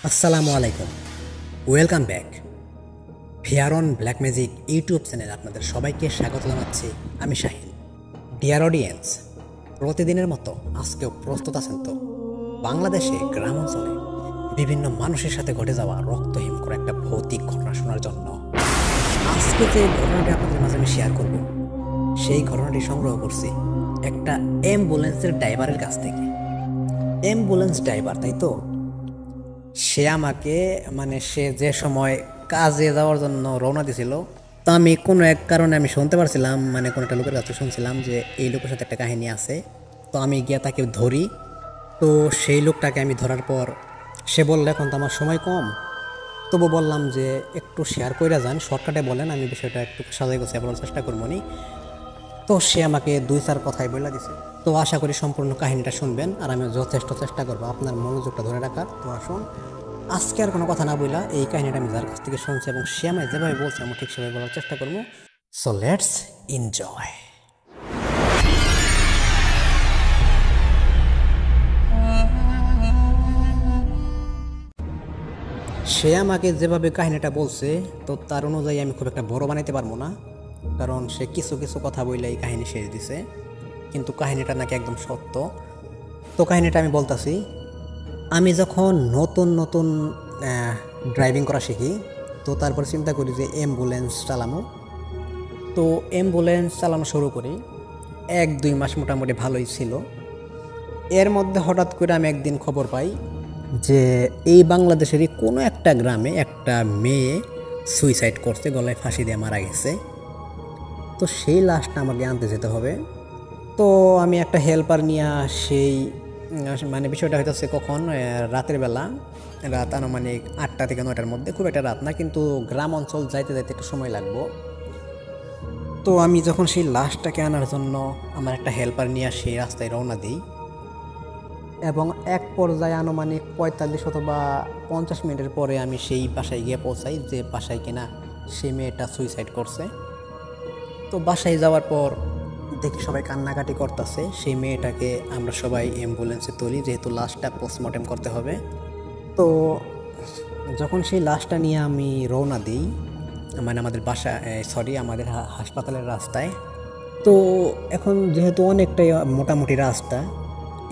আসসালামু আলাইকুম, welcome back. Fair on black magic YouTube channel আপনাদের সবাইকে স্বাগত জানাচ্ছি। আমি শাহিন। ডিয়ার অডিয়েন্স, প্রতিদিনের মতো আজকেও প্রস্তুত আছেন তো? বাংলাদেশে গ্রাম অঞ্চলে বিভিন্ন মানুষের সাথে ঘটে যাওয়া রক্তহীন করে একটা ভৌতিক ঘটনা শোনার জন্য আজকে যে ঘটনাটি আপনাদের মাঝে আমি শেয়ার করব, সেই ঘটনাটি সংগ্রহ করছি একটা অ্যাম্বুলেন্সের ড্রাইভারের কাছ থেকে। অ্যাম্বুলেন্স ড্রাইভার, তাই তো? সে আমাকে সে যে সময় কাজে যাওয়ার জন্য রওনা দিছিল, তো আমি কোনো এক কারণে আমি শুনতে পারছিলাম, কোনো একটা লোকের কাছে শুনছিলাম যে এই লোকের সাথে একটা কাহিনী আছে। তো আমি গিয়ে তাকে ধরি। তো সেই লোকটাকে আমি ধরার পর সে বলল এখন তো আমার সময় কম, তবু বললাম যে একটু শেয়ার করে যান, শর্টকাটে বলেন, আমি বিষয়টা একটু সাজাই গুছিয়ে বলার চেষ্টা করবো নি। তো সে আমাকে দুই চার কথাই বলে দিছে। তো আশা করি সম্পূর্ণ কাহিনীটা শুনবেন, আর আমি যথেষ্ট চেষ্টা করবো আপনার মনোযোগটা ধরে রাখার। তো আসুন, আজকে আর কোনো কথা না বইলা এই কাহিনীটা আমি যার কাছ থেকে শুনছি এবং সে আমায় যেভাবে বলছে আমি ঠিক সেভাবে বলার চেষ্টা করবো। So let's enjoy. সে আমাকে যেভাবে কাহিনীটা বলছে, তো তার অনুযায়ী আমি খুব একটা বড় বানাইতে পারবো না, কারণ সে কিছু কিছু কথা বললে এই কাহিনী শেষ দিছে, কিন্তু কাহিনীটা নাকি একদম সত্য। তো কাহিনীটা আমি বলতাছি। আমি যখন নতুন নতুন ড্রাইভিং করা শিখি, তো তারপর চিন্তা করি যে অ্যাম্বুলেন্স চালানো। তো অ্যাম্বুলেন্স চালানো শুরু করি, 1-2 মাস মোটামুটি ভালোই ছিল। এর মধ্যে হঠাৎ করে আমি একদিন খবর পাই যে এই বাংলাদেশেরই কোনো একটা গ্রামে একটা মেয়ে সুইসাইড করছে, গলায় ফাঁসি দিয়ে মারা গেছে। তো সেই লাশটা আমাকে আনতে যেতে হবে। তো আমি একটা হেল্পার নিয়ে সেই বিষয়টা হইতেছে কখন, রাতের বেলা, রাত আনুমানিক 8টা থেকে 9টার মধ্যে, খুব একটা রাত না, কিন্তু গ্রাম অঞ্চল যাইতে যাইতে একটু সময় লাগবো। তো আমি যখন সেই লাশটাকে আনার জন্য আমার একটা হেল্পার নিয়ে সেই রাস্তায় রওনা দিই, এবং এক পর্যায়ে আনুমানিক 45 অথবা 50 মিনিটের পরে আমি সেই বাসায় গিয়ে পৌঁছাই যে বাসায় কিনা সেই মেয়েটা সুইসাইড করছে। তো বাসায় যাওয়ার পর দেখি সবাই কান্নাকাটি করতেছে। সেই মেয়েটাকে আমরা সবাই অ্যাম্বুলেন্সে তুলি, যেহেতু লাশটা পোস্টমর্টেম করতে হবে। তো যখন সেই লাশটা নিয়ে আমি রওনা দিই, আমাদের বাসা, আমাদের হাসপাতালের রাস্তায়। তো এখন যেহেতু অনেকটাই মোটামুটি রাস্তা,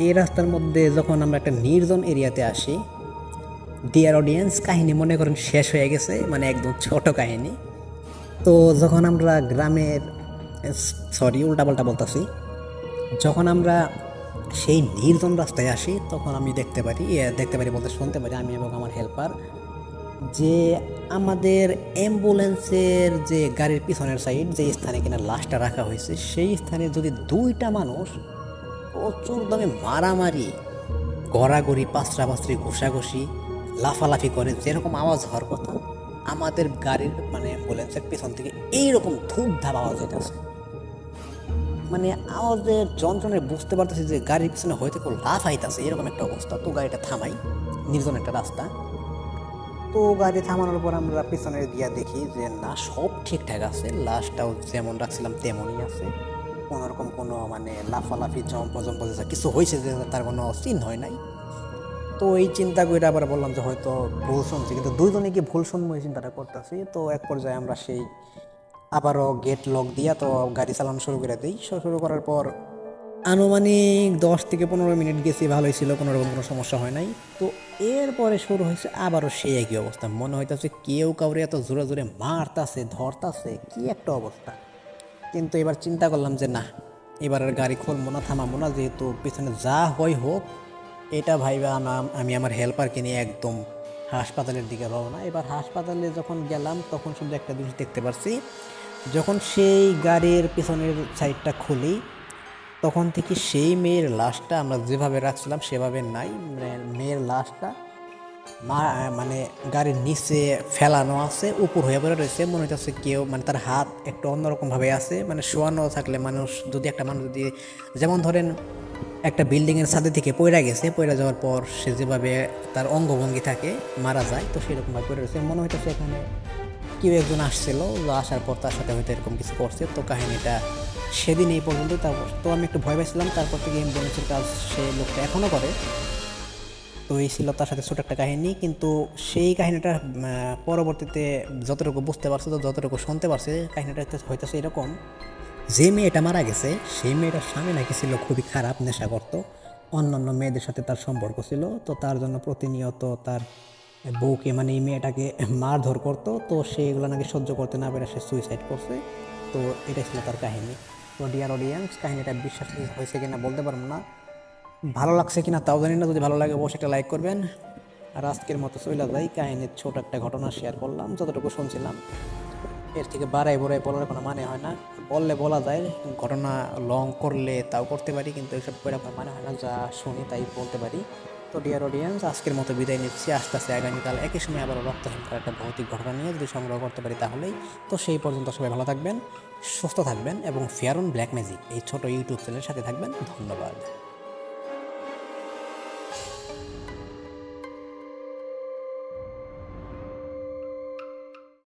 এই রাস্তার মধ্যে যখন আমরা একটা নির্জন এরিয়াতে আসি, ডিয়ার অডিয়েন্স, কাহিনী মনে করেন শেষ হয়ে গেছে, একদম ছোট কাহিনী। তো যখন আমরা গ্রামের, উল্টাপাল্টা বলতেছি, যখন আমরা সেই নির্জন রাস্তায় আসি, তখন আমি দেখতে পারি বলতে শুনতে পারি, আমি এবং আমার হেল্পার, যে আমাদের অ্যাম্বুলেন্সের যে গাড়ির পিছনের সাইড, যে স্থানে কিনা লাশটা রাখা হয়েছে, সেই স্থানে যদি 2টা মানুষ প্রচুর দামে মারামারি, গড়াগড়ি, পাঁচড়াপাঁচড়ি, ঘষাঘষি, লাফালাফি করে যেরকম আওয়াজ হওয়ার কথা, আমাদের গাড়ির অ্যাম্বুলেন্সের পেছন থেকে এইরকম ধূপ ধাপ আওয়াজ হইতেছে। আওয়াজের যন্ত্রণায় বুঝতে পারতেছি যে গাড়ির পিছনে হয়তো কেউ লাফ আইতেছে, এরকম একটা অবস্থা। তো গাড়িটা থামাই, নির্জন একটা রাস্তা। তো গাড়ি থামানোর পর আমরা পিছনে গিয়া দেখি যে না, সব ঠিকঠাক আছে, লাশটাও যেমন রাখছিলাম তেমনই আছে, কোনোরকম কোনো লাফালাফি, জম্প কিছু হয়েছে যে তার কোনো চিহ্ন হয় নাই। তো এই চিন্তা করে আবার বললাম যে হয়তো ভুল শুনছি, কিন্তু দুইজনে কি ভুল শুনবো এই চিন্তাটা করতেছি। তো এক পর্যায়ে আমরা সেই আবারও গেট লক দিয়া তো গাড়ি চালানো শুরু করে দিই। শুরু করার পর আনুমানিক 10 থেকে 15 মিনিট গেছি, ভালোই ছিল, কোনোরকম কোনো সমস্যা হয় নাই। তো এরপরে শুরু হয়েছে আবারও সেই একই অবস্থা, মনে হইতেছে কেউ কাউরে এত জোরে জোরে মারতাছে, ধরতাছে, কি একটা অবস্থা। কিন্তু এবার চিন্তা করলাম যে না, এবার আর গাড়ি খুলবো না, থামাবো না, যেহেতু পিছনে যা হয় হোক, এটা ভাইবা আমি আমার হেল্পারকে নিয়ে একদম হাসপাতালের দিকে রওনা। এবার হাসপাতালে যখন গেলাম, তখন শুধু একটা জিনিস দেখতে পারছি, যখন সেই গাড়ির পিছনের সাইডটা খুলি, তখন থেকে সেই মেয়ের লাশটা আমরা যেভাবে রাখছিলাম সেভাবে নাই। মেয়ের লাশটা গাড়ির নিচে ফেলানো আছে, উপর হয়ে পড়ে রয়েছে, মনে হইতেছে কেউ তার হাত একটু অন্যরকমভাবে আছে। শোয়ানো থাকলে একটা মানুষ যদি, যেমন ধরেন একটা বিল্ডিংয়ের ছাদে থেকে পড়ে গেছে, পড়ে যাওয়ার পর সে যেভাবে তার অঙ্গভঙ্গি থাকে মারা যায়, তো সেরকমভাবে পড়ে রয়েছে, মনে হইতেছে এখানে কেউ একজন আসছিল, আসার পর তার সাথে হয়তো এরকম কিছু করছে। তো কাহিনীটা সেদিন এই পর্যন্ত। তারপর তো আমি একটু ভয় পাইছিলাম, তারপর থেকে অ্যাম্বুলেন্সের কাজ সে লোকটা এখনও করে। তো এই ছিল তার সাথে ছোট একটা কাহিনী, কিন্তু সেই কাহিনীটা পরবর্তীতে যতটুকু বুঝতে পারছে, তো যতটুকু শুনতে পারছে, কাহিনীটা হইতেছে এরকম, যে মেয়েটা মারা গেছে সেই মেয়েটার স্বামী নাকি ছিল খুবই খারাপ, নেশা করতো, অন্যান্য মেয়েদের সাথে তার সম্পর্ক ছিল, তো তার জন্য প্রতিনিয়ত তার বউকে মানে এই মেয়েটাকে মারধর করতো, তো সে এগুলো নাকি সহ্য করতে না পেরে সে সুইসাইড করছে। তো এটাই ছিল তার কাহিনী। তো ডিয়ার অডিয়েন্স, কাহিনীটা বিশ্বাস হয়েছে কিনা বলতে পারবো না, ভালো লাগছে কিনা তাও জানি না। যদি ভালো লাগে অবশ্যই একটা লাইক করবেন। আর আজকের মতো চলে যাই, কাহিনীর ছোট একটা ঘটনা শেয়ার করলাম, যতটুকু শুনছিলাম। এর থেকে বাড়াই বড়াই বলার কোনো মানে হয় না, বললে বলা যায়, ঘটনা লং করলে তাও করতে পারি, কিন্তু এসব করে কোনো মানে হয় না, যা শুনি তাই বলতে পারি। তো ডিয়ার অডিয়েন্স, আজকের মতো বিদায় নিচ্ছি, আস্তে আস্তে আগামীকাল একই সময় আবার রক্তহীনকার একটা ভৌতিক ঘটনা নিয়ে যদি সংগ্রহ করতে পারি তাহলেই। তো সেই পর্যন্ত সবাই ভালো থাকবেন, সুস্থ থাকবেন এবং ফেয়ার অন ব্ল্যাক ম্যাজিক এই ছোট ইউটিউব চ্যানেলের সাথে থাকবেন। ধন্যবাদ।